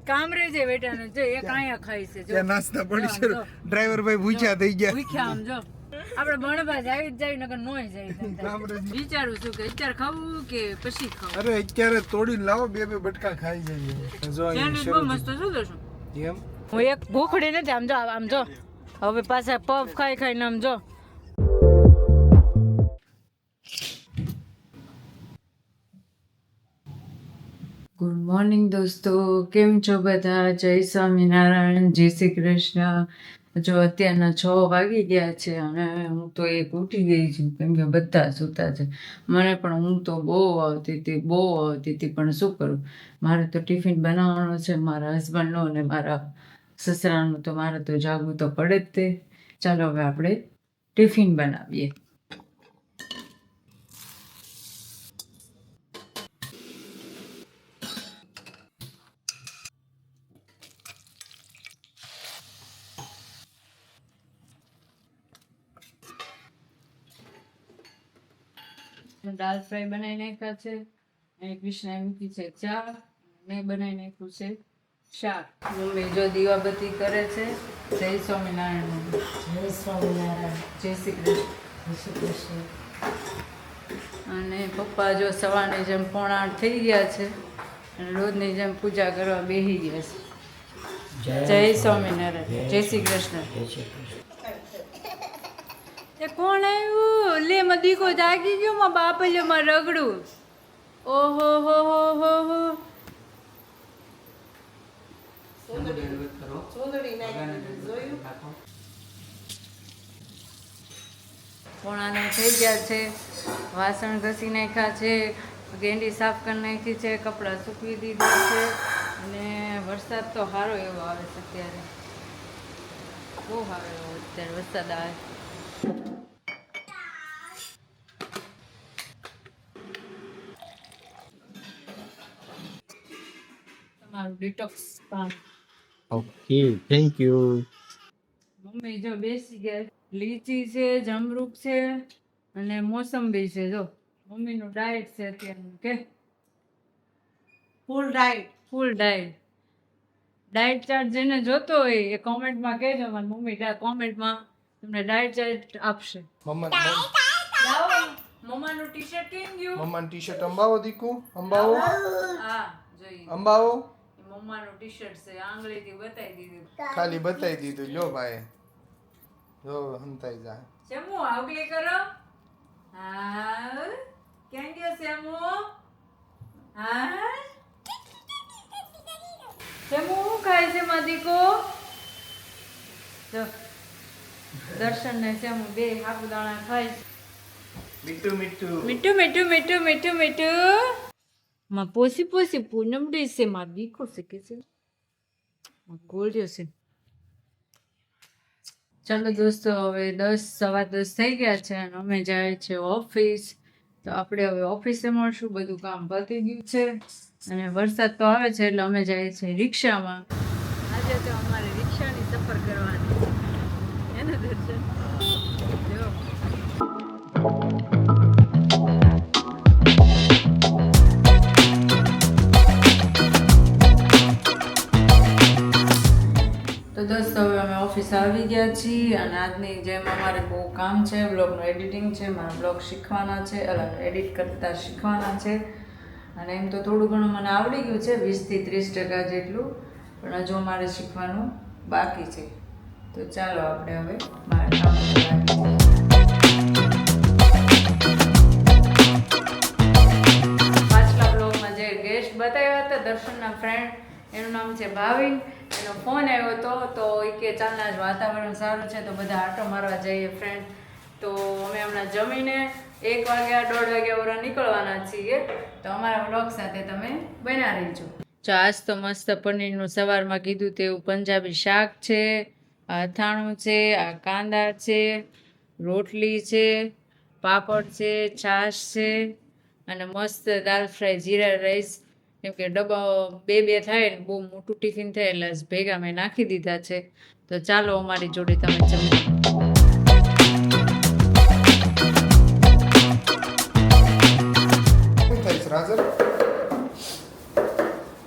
કામરેજ બેટા ને જો એક આયા ખાઈ છે જો નાસ્તા પડી છે ડ્રાઈવર ભાઈ ભૂખ્યા થઈ ગયા ભૂખ્યા આમ જો આપણે ભણવા જાય જ જાય નકર નોય જાય વિચારું છું કે અત્યારે ખાવું કે પછી ખાવું અરે અત્યારે તોડીને લાવો બે બટકા ખાઈ જઈએ જો સેન્ડવિચ બહુ મસ્ત શું કરશું એમ હું એક ભૂખડી નથી આમ જો હવે પાછા પફ ખાઈ ખાઈને આમ જો ગુડ મોર્નિંગ દોસ્તો, કેમ છો બધા? જય સ્વામિનારાયણ, જય શ્રી કૃષ્ણ. જો અત્યારના 6 વાગી ગયા છે અને હું તો એક ઉઠી ગઈ છું કેમ કે બધા સૂતા છે. મને પણ ઊંઘ તો બહુ આવતી હતી પણ શું કરું, મારે તો ટિફિન બનાવવાનો છે મારા હસબન્ડનો અને મારા સસરાનું, તો મારે તો જાગવું તો પડે જ તે. ચાલો હવે આપણે ટિફિન બનાવીએ. દાલ ફ્રાય બનાવી નાખ્યા છે અને કૃષ્ણાએ મૂકી છે ચા, મેં બનાવી નાખ્યું છે શાક. મમ્મી જો દીવાબત્તી કરે છે. જય સ્વામિનારાયણ. જય સ્વામિનારાયણ. જય શ્રી કૃષ્ણ. અને પપ્પા જો સવારની જેમ 7:45 થઈ ગયા છે અને રોજની જેમ પૂજા કરવા બેસી ગયા છે. જય સ્વામિનારાયણ. જય શ્રી કૃષ્ણ. એ કોણ આવ્યું? લે માં દીકો જાગી ગયો, માં બાપ લે માં રગડું. ઓહો હો હો હો હો. પોણાને થઈ ગયા છે, વાસણ ઘસી નાખ્યા છે, ગેંડી સાફ કરી નાખી છે, કપડાં સૂકવી દીધા છે અને વરસાદ તો સારો એવો આવે છે અત્યારે, બહુ સારો એવો અત્યારે વરસાદ આવે. તમારું ડિટોક્સ પાણી. Okay, thank you. મમ્મી જો બેસી ગયા. લીચી છે, જમરૂક છે અને મોસંબી છે. જો મમ્મીનું ડાયટ છે અત્યારનું, કે ફૂલ ડાયટ. ડાયટ ચાર્ટ જેને જોતો હોય એ કોમેન્ટમાં કહેજો, મારી મમ્મી કોમેન્ટમાં તમને ડાયટ ચાર્ટ આપશે. મમ્માનું ટી-શર્ટ કેમ ગયું? મમ્માનું ટી-શર્ટ અંબાવો દીકુ, અંબાવો. હા જોઈએ, અંબાવો. મમ્માનું ટી-શર્ટ છે, આંગળીથી બતાવી દીધું. ખાલી બતાવી દીધું. લ્યો ભાઈ, જો હંતાઈ જાય. શેમુ આવગલી કરો. હા કેમ ગયો શેમુ? હા શેમુ શું ખાય છે માદીકો? જો દર્શન ને શેમુ બે સાબુદાણા ખાય છે. મીઠું મીઠું મીઠું મીઠું મીઠું મીઠું મીઠું. માં પોસી પૂનમ દેશે માં દીકો શીખે છે, માં ગોળ્યો છે. ચાલો દોસ્તો, હવે 10:15 થઈ ગયા છે અને અમે જાય છે ઓફિસ. તો આપણે હવે ઓફિસે મળશું. બધું કામ પતી ગયું છે અને વરસાદ તો આવે છે એટલે અમે જઈએ છીએ રિક્ષામાં. આજે તો અમારે રિક્ષાની સફર કરવાની છે, એને દર્શન જો. તો દોસ્તો હવે અમે ઓફિસ આવી ગયા છીએ અને આજની જેમ અમારે બહુ કામ છે, બ્લોગનું એડિટિંગ છે, મારા બ્લોગ શીખવાના છે, એડિટ કરતા શીખવાના છે. અને એમ તો થોડું ઘણું મને આવડી ગયું છે, 20 થી 30% જેટલું, પણ હજુ મારે શીખવાનું બાકી છે. તો ચાલો આપણે હવે મારા કામ લાગીએ. પાછલા બ્લોગમાં જે ગેસ્ટ બતાવ્યા હતા, દર્શનના ફ્રેન્ડ, એનું નામ છે ભાવિન. એનો ફોન આવ્યો હતો તો એ કે ચાલના જ વાતાવરણ સારું છે તો બધા આટો મારવા જઈએ ફ્રેન્ડ. તો અમે હમણાં જમીને 1 વાગ્યા 1:30 વાગ્યા ઓરા નીકળવાના છીએ. તો અમારા બ્લોગ સાથે તમે બન્યા રહેજો. જો આજ તો મસ્ત પનીરનું સવારમાં કીધું તેવું પંજાબી શાક છે, આ અથાણું છે, આ કાંદા છે, રોટલી છે, પાપડ છે, છાશ છે અને મસ્ત દાલ ફ્રાય, જીરા રાઈસ. કેમ કે ડબ્બા 2 થાય ને બહુ મોટું ટિફિન થાય એટલે ભેગા મેં નાખી દીધા છે. તો ચાલો અમારી જોડે તમે જમો.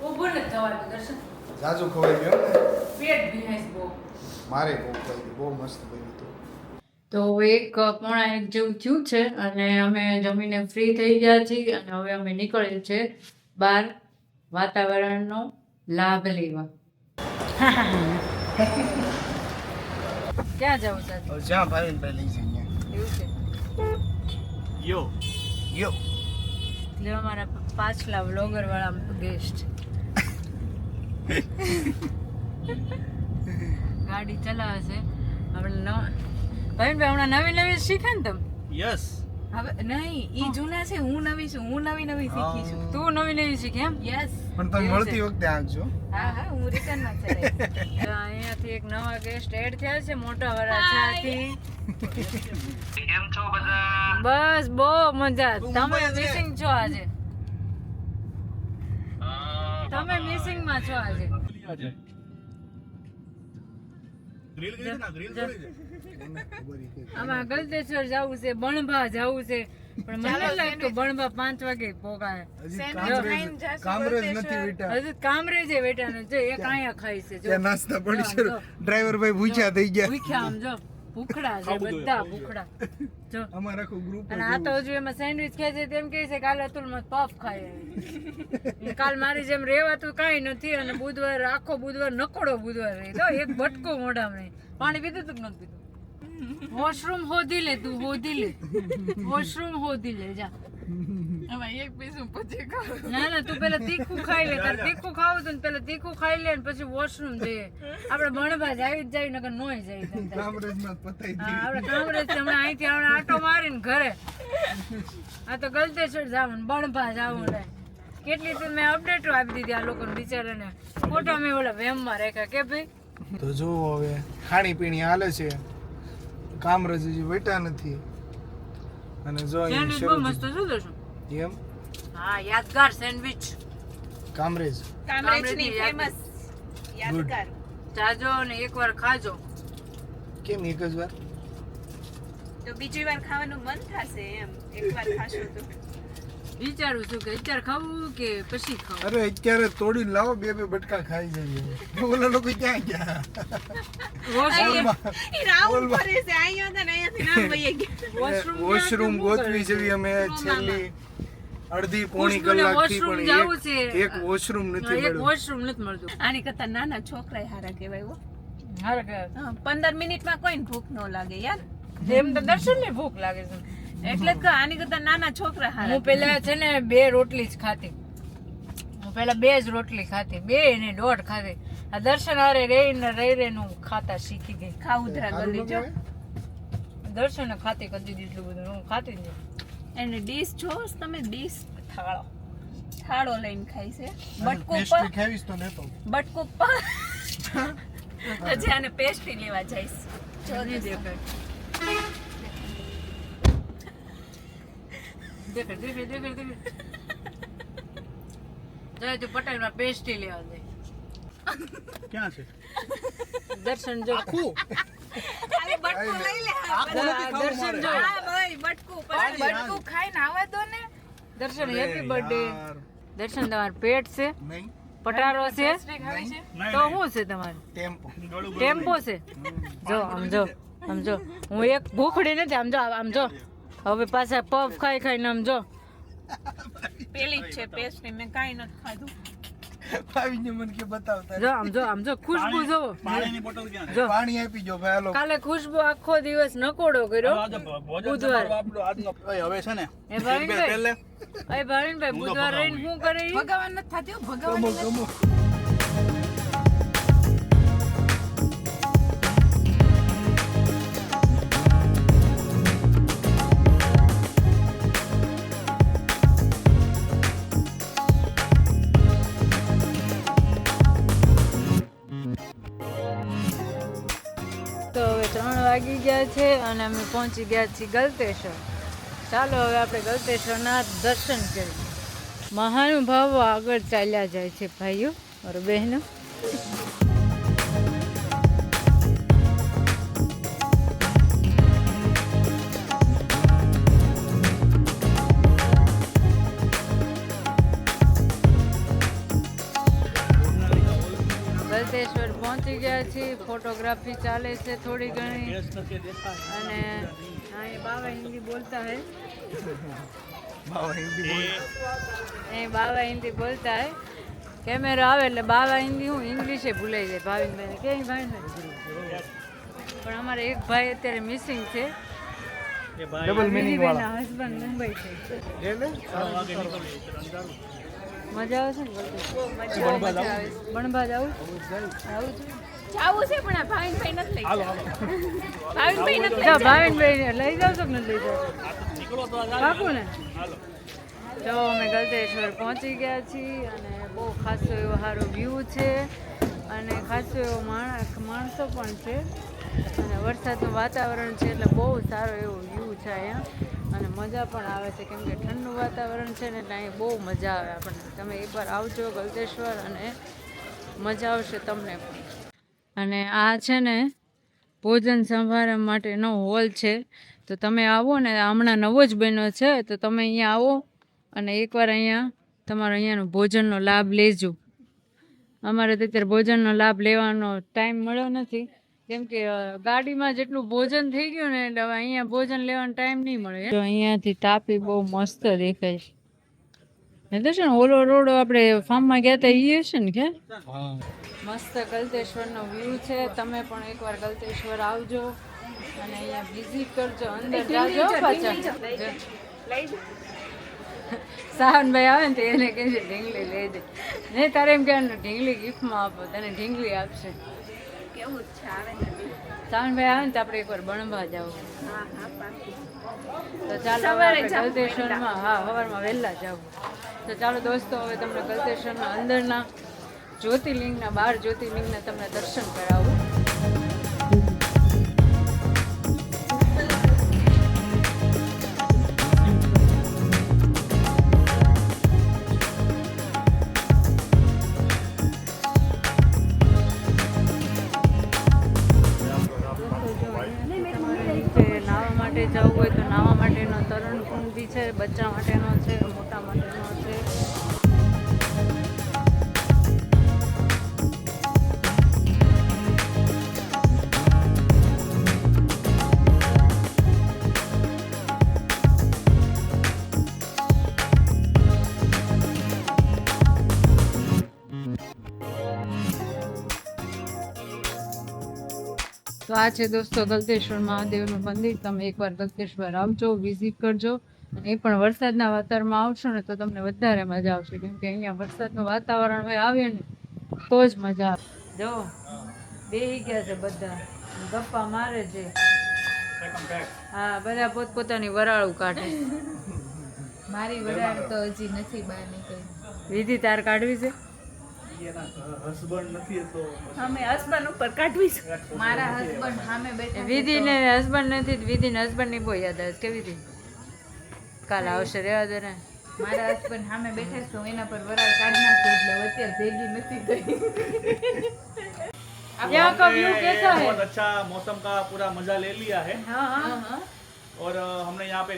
ઊભું નથી થવાનું દર્શન. જાજુ ખવાઈ ગયો ને પેટ ભીનાઈશ બહુ. મારે બહુ ખાઈ ગયું, બહુ મસ્ત બન્યું હતું. તો 1:15 જેવું થયું છે અને અમે જમીને ફ્રી થઈ ગયા છીએ અને હવે અમે નીકળીએ છીએ બહાર વાતાવરણનો લાભ લેવા. ક્યાં જવું છે હવે જ્યાં ભાઈ લઈ જઈએ. એવું છે યો એટલે અમારા પાછલા વ્લોગર વાળા ગેસ્ટ ગાડી ચલાવે છે આપણે ભાઈ હમણાં નવી શીખે ને તમે યસ હવે નહીં ઈ જૂના છે હું નવી છું હું નવી શીખી છું તું નવી શીખે એમ યસ પણ તમે મળતી વખતે આંકજો. હા હું રિટર્ન માં છે અહીંયાથી એક નવા ગેસ્ટ એડ થયા છે મોટા વરાછાથી. બસ બહુ મજા. તમે મિસિંગ છો આજે, તમે મિસિંગ માં છો આજે. ગ્રીલ કરી દે ના ગ્રીલ કરી દે. આમાં ગલતેશ્વર જવું છે, બણભા જવું છે, પણ મને નથી લાગતું બણભા 5 વાગે પોગાય. કામરેજ નથી બેટા. હજુ કામરેજે બેઠા ને જો એક અહીંયા ખાય છે. જો ત્યાં નાસ્તા પડી છે. ડ્રાઈવર ભાઈ ભૂખ્યા થઈ ગયા. ભૂખ્યા આમ જો ભૂખડા છે બધા ભૂખડા. જો અમારા આખું ગ્રુપ અને આ તો હજુ એમાં સેન્ડવિચ ખાય છે તેમ કહે છે કાલે અતુલમાં પફ ખાય. કાલ મારી જેમ રેવાતું કાંઈ નથી અને બુધવાર આખો બુધવાર નકોડો બુધવાર રહી. જો એક બટકો મોઢામાં નહીં. પાણી પીધું તું કે નતું પીધું? વોશરૂમ હોધી લે તું, હોધી લે. વોશરૂમ હોધી લે જા. હવે એક પીસું પછી ખાવ ના ના તું પેલા તીખું ખાઈ લે. તારે તીખું ખાવું હતું ને પેલા તીખું ખાઈ લે ને પછી વોશરૂમ જઈએ. આપણે બણભા આવી જ જાય નકર નોય જાય. કામરેજમાં પતાઈ હા, આપણે કામરેજ થી હમણાં અહીંથી આપણે આટો મારીને ઘરે. આ તો ગલતેશ્વર જાવું બણભા જાવું ને કેટલી તો મેં અપડેટો આપી દીધી આ લોકોને બિચારાને. ફોટો મેં ઓલા વેમમાં રાખ્યા કે ભાઈ તો જો હવે ખાણી પીણી હાલે છે. કામરેજ હજી બેઠા નથી અને જો અહીંયા સેન્ડવિચ બહુ શરૂ મસ્ત શું દર્શન. એમ હા યાદગાર સેન્ડવિચ કામરેજ કામરેજની ફેમસ યાદગાર જાજો અને એકવાર ખાજો. કેમ એક જ વાર? તો બીજી વાર ખાવાનું મન થશે એમ એકવાર ખાશો તો વિચારું છું કે અત્યારે ખાવું કે પછી ખાવું. અરે અત્યારે તોડી લાવો, બે બટકા ખાઈ જઈએ. ઓલા લોકો ક્યાં ગયા? વોશરૂમ ઈ રાઉન્ડ ફરે છે અહીંયા હતા ને અહીંયાથી નામ વહી ગયા વોશરૂમ ગોતવી જેવી અમે છેલ્લી અડધી પોણી ખુશ્બુને કલાકથી washroom પણ જાવું છે. એક વોશરૂમ નથી એક મળ્યું. વોશરૂમ નથી મળતું. આની કરતા નાના છોકરા હારા કહેવાય હો હારે કે 15 મિનિટમાં કોઈને ભૂખ ન લાગે યાર એમ તો દર્શનને ભૂખ લાગે છે. એટલે જ કહું, આની કરતા નાના છોકરા હારા હું પેલા છે ને 2 રોટલી જ ખાતી. હું પેલા 2 જ રોટલી ખાતી, 2 ને 1.5 ખાતી. આ દર્શન હારે રહીને હું ખાતા શીખી ગઈ. ખાઉધરા સારું ગલી ન જો કહેવાય? દર્શને ખાતી કરી દીધી એટલું બધું, હું ખાતી જ નહીં. એને ડીશ જો તમે ડીશ થાળો થાળો લઈને ખાય છે બટકું પેસ્ટ્રી પર ખાવીશ તો લેતો. બટકું પર હજી આને પેસ્ટ્રી લેવા જઈશ જો નહીં દેખાય. દેખાય. જાય તું પટેલમાં પેસ્ટ્રી લેવા જાય. ક્યાં છે? દર્શન જો ખાલી બટકું લઈ લે દર્શન જો હા ભાઈ બટકું પર બટકું ખાઈને આવા દો ને દર્શન અરે હેપી બર્થડે. યાર. દર્શન તમારું પેટ છે, નહીં પટારો છે, નહીં, તો શું છે તમારું? ટેમ્પો. ગળું ટેમ્પો છે. જો આમ જો હું એક ભૂખડી નથી. આમ જો હવે પાછા પફ ખાઈને આમ જો પેલી જ છે પેસ્ટ્રી મેં કાઈ નથી ખાધું આવીને મને કે બતાવતા આમ જો ખુશ્બુ જોવો. પાણીની બોટલ ક્યાં છે? જો પાણી આપી જો ભાઈ હાલો. કાલે ખુશ્બુ આખો દિવસ નકોડો કર્યો. આજે ભોજન બુધવાર. તમારું આપણું આજનો ઓય, હવે છે ને એ ભાવિનભાઈ. તેલ લે. અરે ભાવિનભાઈ હું તો બુધવાર રહીને શું કરે ઈ? ભગવાન નથી થતી હો, ભગવાન ગમો ગમો. તો હવે 3 વાગી ગયા છે અને અમે પહોંચી ગયા છીએ ગલતેશ્વર. ચાલો હવે આપણે ગલતેશ્વરના દર્શન કરીએ. મહાનુભાવો આગળ ચાલ્યા જાય છે ભાઈઓ और બહેનો. ગલતેશ્વર પહોંચી ગયા છીએ. ફોટોગ્રાફી ચાલે છે થોડી ઘણી ગેસ નથી દેખાય. અને હા એ બાવા હિન્દી બોલતા હે બાવા હિન્દી બોલ. એ બાવા હિન્દી બોલતા હે. કેમેરા આવે એટલે બાવા હિન્દી હું ઇંગ્લિશે ભૂલાઈ જાય ભાવિનભાઈને ક્યાંય ભાઈ પણ અમારે એક ભાઈ અત્યારે મિસિંગ છે. એ ભાઈ ડબલ મિનિંગ વાળા હસબન્ડ મુંબઈ છે. એને વાગે નીકળીએ એટલે અંધારું. મજા આવે છે ને ગલતેશ્વર? બહુ મજા આવે છે. બણભા જાવું આવું છે જાવું છે પણ આ ભાવિનભાઈ નથી લઈ જતા. ભાવિનભાઈ નથી જો ભાવિનભાઈ લઈ જાવ છો કે નથી લઈ જાવ? નીકળો તો આ પાકું ને? હાલો. જો અમે ગલતેશ્વર પહોંચી ગયા છીએ અને બહુ ખાસો એવો સારો વ્યૂ છે અને ખાસો એવો માણસો પણ છે અને વરસાદનું વાતાવરણ છે એટલે બહુ સારો એવો વ્યૂ છે અહીંયા અને મજા પણ આવે છે કેમ કે ઠંડુ વાતાવરણ છે ને એટલે અહીંયા બહુ મજા આવે આપણને. તમે એકવાર આવજો ગલતેશ્વર અને મજા આવશે તમને પણ. અને આ છે ને ભોજન સમારંભ માટેનો હોલ છે તો તમે આવો ને હમણાં નવો જ બન્યો છે તો તમે અહીંયા આવો અને એકવાર અહીંયા તમારો અહીંયાનો ભોજનનો લાભ લેજો. અમારે તો અત્યારે ભોજનનો લાભ લેવાનો ટાઈમ મળ્યો નથી કેમ કે ગાડીમાં જેટલું ભોજન થઈ ગયું ને એટલે હવે અહીંયા ભોજન લેવાનો ટાઈમ નહીં મળે. તો અહીંયાથી તાપી બહુ મસ્ત દેખાય છે. એ તો છે ને ઓલો રોડ આપણે ફાર્મમાં ગયા હતા એ છે ને કે મસ્ત ગલતેશ્વરનો વ્યૂ છે. તમે પણ એકવાર ગલતેશ્વર આવજો અને અહીંયા વિઝિટ કરજો. અંદર જાજો પાછા લઈ જાઓ. સાવનભાઈ આવે ને તો એને કહેજે ઢીંગલી લઈ દે. નહીં તારે એમ કહેવાનું ઢીંગલી ગિફ્ટમાં આપો તને ઢીંગલી આપશે. કેવું જ છે આવે ને. સાવનભાઈ આવે ને તો આપણે એકવાર બણભા જાવ. હા હા પાક્કું. તો ચાલો હવે સવારે આપણે જાવું ગલતેશ્વરમાં હા સવારમાં વહેલા જવું. તો ચાલો દોસ્તો હવે તમને ગલતેશ્વરના અંદરના જ્યોતિર્લિંગના 12 જ્યોતિર્લિંગના તમને દર્શન કરાવું. નાહવા માટે જવું હોય તો નાહવા માટેનો તરણ કુંડ બી છે, બચ્ચા માટેનો છે, મોટા માટેનો છે. તો આ છે દોસ્તો ગલતેશ્વર મહાદેવનું મંદિર. તમે એકવાર ગલતેશ્વર આવજો, વિઝિટ કરજો. અને એ પણ વરસાદના વાતાવરણમાં આવશો ને તો તમને વધારે મજા આવશે કેમ કે અહીંયા વરસાદનું વાતાવરણ હોય આવે ને તો જ મજા આવે. જો બેહી ગયા છે બધા, ગપ્પા મારે છે. હા, બધા પોતપોતાની વરાળું કાઢે. મારી વરાળ તો હજી નથી બહાર નીકળી. વિધિ તાર કાઢવી છે? હસબન્ડ નથી તો અમે હસબન્ડ ઉપર કાઢવી છે. મારા હસબન્ડ સામે બેઠા છે વિધિને હસબન્ડ નથી, વિધિને હસબન્ડ ની બહુ યાદ આવે છે. કેવી હતી? કાલ આવશે, રેવા દે ને. તો મારા હસબન્ડ સામે બેઠા છે તો એના પર વરાળ કાઢી નાખું એટલે અત્યારે ભેગી નથી થઈ. यहाँ का व्यू कैसा है? बहुत अच्छा मौसम का पूरा मजा ले लिया है हाँ हाँ હા और हमने यहाँ पे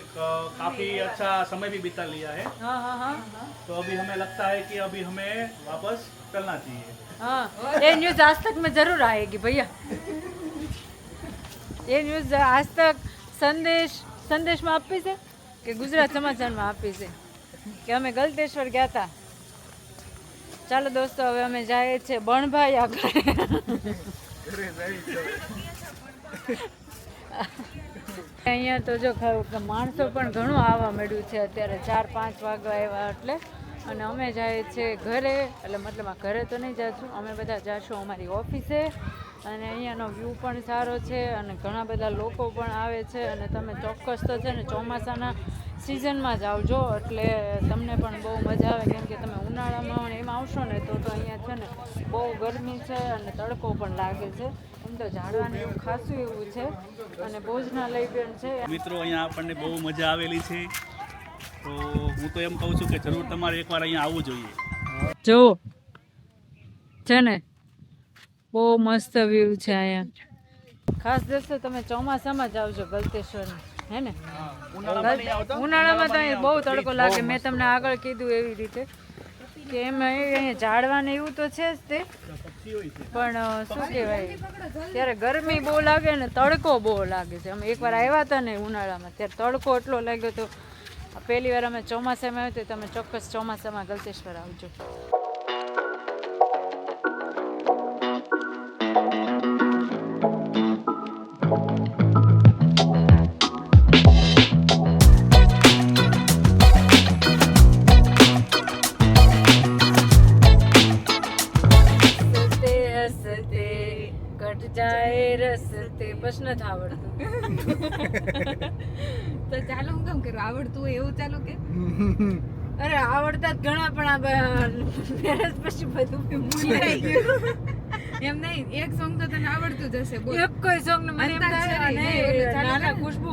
काफी अच्छा समय भी बिता लिया है. हाँ हाँ हाँ तो अभी हमें लगता है कि अभी हमें वापस चलना चाहिए. हाँ, ये न्यूज़ आज तक में जरूर आएगी भैया. ये न्यूज़ आज तक સંદેશમાં આપી છે કે ગુજરાત સમાચારમાં આપી છે કે અમે ગલતેશ્વર ગયા હતા. ચાલો દોસ્તો હવે અમે જઈએ છીએ બણભાઈ આગળ. અહીંયા તો જો માણસો પણ ઘણું આવવા મળ્યું છે અત્યારે 4-5 વાગવા આવ્યા એટલે. અને અમે જઈએ છીએ ઘરે, એટલે મતલબ આ ઘરે તો નહીં જાશું, અમે બધા જાશું અમારી ઓફિસે. અને અહીંયાનો વ્યૂ પણ સારો છે અને ઘણા બધા લોકો પણ આવે છે. અને તમે ચોક્કસ તો છે ને ચોમાસાના સિઝનમાં જ આવજો એટલે તમને પણ બહુ મજા આવે કેમ કે તમે ઉનાળામાં એમાં આવશો ને તો અહીંયા છે ને બહુ ગરમી છે અને તડકો પણ લાગે છે. એમ તો ઝાડવાનું એવું ખાસું એવું છે અને ભોજનાલય પણ છે. મિત્રો અહીંયા આપણને બહુ મજા આવેલી છે તો હું તો એમ કહું છું કે જરૂર તમારે એકવાર અહીંયા આવવું જોઈએ. જો છે ને બહુ મસ્ત વ્યૂ છે અહીંયા. ખાસ દોસ્તો તમે ચોમાસામાં જ આવજો ગલતેશ્વર, હે ને? ઉનાળામાં તો અહીંયા બહુ તડકો લાગે. મેં તમને આગળ કીધું એવી રીતે કે એમાં અહીંયા ઝાડવાને એવું તો છે જ તે, ઓછી હોય છે. પણ શું કહેવાય ત્યારે ગરમી બહુ લાગે ને તડકો બહુ લાગે છે. અમે એકવાર આવ્યા હતા ને ઉનાળામાં ત્યારે તડકો એટલો લાગ્યો હતો. પહેલી વાર અમે ચોમાસામાં આવ્યું તો તમે ચોક્કસ ચોમાસામાં ગલતેશ્વર આવજો. કટ જાય રસ્તે બસ નથી આવડતું. તો ચાલો હું કેમ કરું આવડતું હોય એવું ચાલુ કે અરે આવડતા જ ઘણા પણ આ મેરેજ પછી બધું ભૂલાઈ ગયું. એમ નહીં એક સોંગ તો તને આવડતું જ હશે બોલ. એક કોઈ સોંગ ને મને એમ થાય અંતાક્ષરી, નહીં, નહીં, એટલે ચાલુ નાના કર. ખુશ્બુ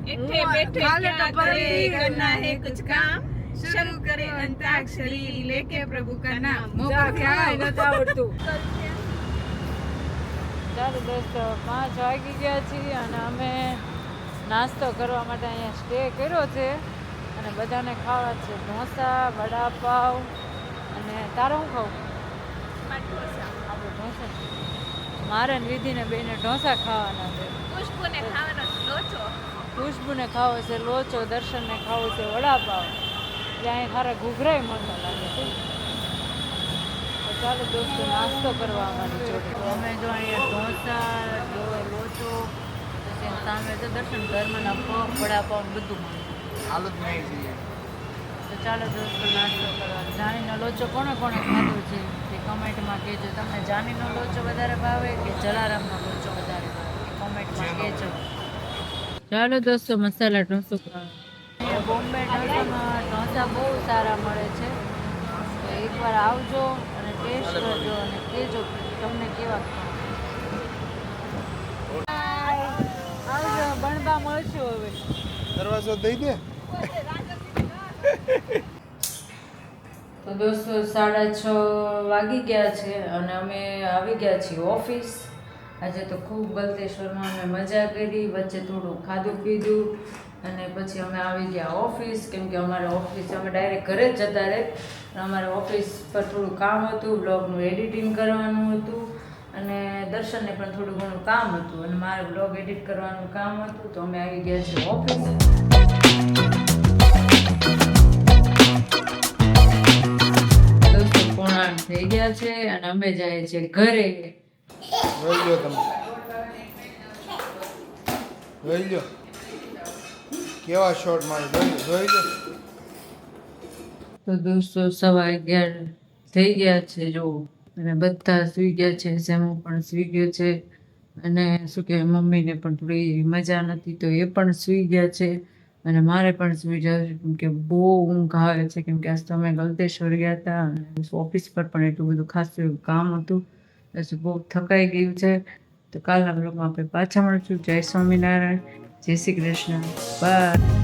બેઠે બેઠે કાલે क्या તો પરમ करे, દી करना है कुछ काम, शुरू करे अंताक्षरी लेके प्रभु का नाम. જા, ક્યાંય નથી આવડતું. ચાલો દોસ્તો 5 વાગી ગયા છીએ અને અમે નાસ્તો કરવા માટે અહીંયા સ્ટે કર્યો છે અને બધાને ખાવા છે ઢોસા, વડાપાવ અને તારે શું ખાવું? આપણે ઢોસા. મારે ને વિધિને બેને ઢોસા ખાવાના છે. ખુશ્બુને ખાવાનો લોચો. ખુશ્બુને ખાવો છે લોચો, દર્શનને ખાવો છે વડાપાવ. ત્યાં સારા ઘૂઘરાય મળતા લાગે છે. તો ચાલો દોસ્તો નાસ્તો કરવા અમારી જોડે. તો અમે જો અહીંયા ઢોસા, લોચો, પછી સામે તો દર્શન ધર્મના પગ, વડાપાવ બધું મળે. હાલત નહીં જઈએ. તો ચાલો દોસ્તો નાસ્તો કરવા. જાનીનો લોચો કોણે કોણે ખાધો છે તે કમેન્ટમાં કહેજો. તમને જાનીનો લોચો વધારે ભાવે કે જલારામનો લોચો વધારે ભાવે એ કમેન્ટમાં કહેજો. ચાલો દોસ્તો મસાલા ઢોસો ખાવા. અહીંયા બોમ્બે ઢોસામાં ઢોસા બહુ સારા મળે છે. તો એકવાર આવજો અને ટેસ્ટ કરજો અને કહેજો કે તમને કેવા આવજો. બણબા મળશું હવે. દરવાજો દઈ દે. તો દોસ્તો 6:30 વાગી ગયા છે અને અમે આવી ગયા છીએ ઓફિસ. આજે તો ખૂબ ગલતેશ્વરમાં અમે મજા કરી, વચ્ચે થોડું ખાધું પીધું અને પછી અમે આવી ગયા ઓફિસ. કેમ કે અમારે ઓફિસ અમે ડાયરેક્ટ ઘરે જ જતા રહે. અમારે ઓફિસ પર થોડું કામ હતું, બ્લોગનું એડિટિંગ કરવાનું હતું અને દર્શનને પણ થોડું ઘણું કામ હતું અને મારે બ્લોગ એડિટ કરવાનું કામ હતું. તો અમે આવી ગયા છીએ ઓફિસ. દોસ્તો 7:30 થઈ ગયા છે અને અમે જઈએ છીએ ઘરે. જોઈ લો તમે, જોઈ લો કેવા શોટ મારે, જોઈ લો. તો દોસ્તો 11:15 થઈ ગયા છે જો, અને બધા સૂઈ ગયા છે. સેમો પણ સૂઈ ગયો છે અને શું કહેવાય મમ્મીને પણ થોડી મજા નથી તો એ પણ સૂઈ ગયા છે અને મારે પણ સૂઈ જવું છે કેમ કે બહુ ઊંઘ આવે છે. કેમ કે આજ તો અમે ગલતેશ્વર ગયા હતા અને ઓફિસ પર પણ એટલું બધું ખાસું એવું કામ હતું. પછી બહુ થકાઈ ગયું છે. તો કાલના બ્લોગમાં આપણે પાછા મળીશું. જય સ્વામિનારાયણ, જય શ્રી કૃષ્ણ, બાય.